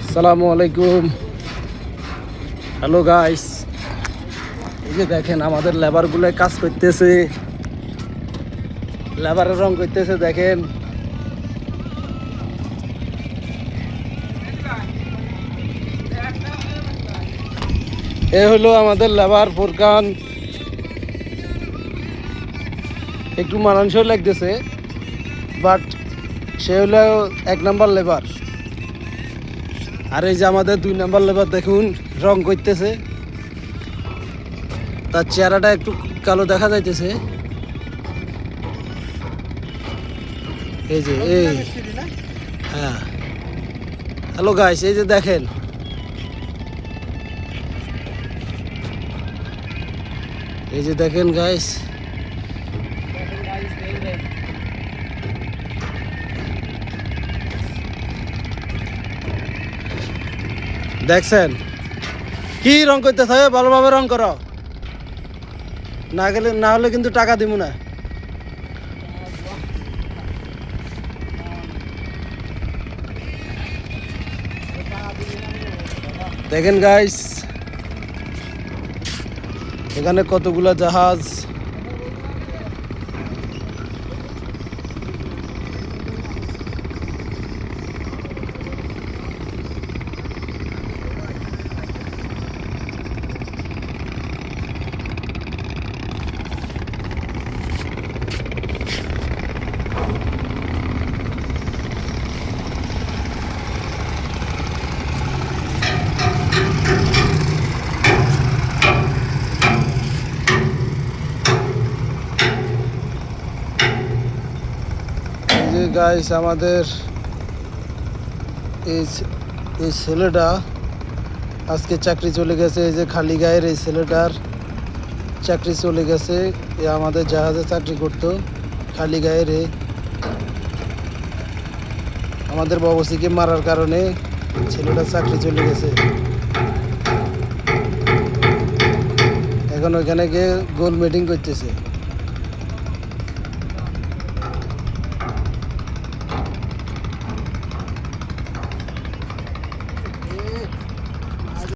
আসসালামু আলাইকুম। Hello guys, এই যে দেখেন আমাদের লেবারগুলো কাজ করতেছে, লেবারের রং করতেছে। দেখেন এ হলো আমাদের লেবার ফুরকান। একটু মানানসই লাগতেছে, বাট সে হলো 1 নাম্বার লেবার। আর এই যে আমাদের 2 নাম্বার লেবার দেখুন রং করতেছে, তার চেহারাটা একটু কালো দেখা যাইতেছে। এই যে হ্যাঁ, হ্যালো গাইস, এই যে দেখেন গাইস, দেখছেন কি রং করতেছে? ভালোভাবে রং করো, না হলে কিন্তু টাকা দিব না। দেখেন গাইস, এখানে কতগুলা জাহাজ। যে গাইস আমাদের এই ছেলেটা আজকে চাকরি চলে গেছে। এই যে খালি গায়ের এই ছেলেটার চাকরি চলে গেছে। এ আমাদের জাহাজে চাকরি করতো, খালি গায়ের। আমাদের বাবুসিকে মারার কারণে ছেলেটা চাকরি চলে গেছে। এখন ওইখানে গিয়ে গোল মিটিং করতেছে।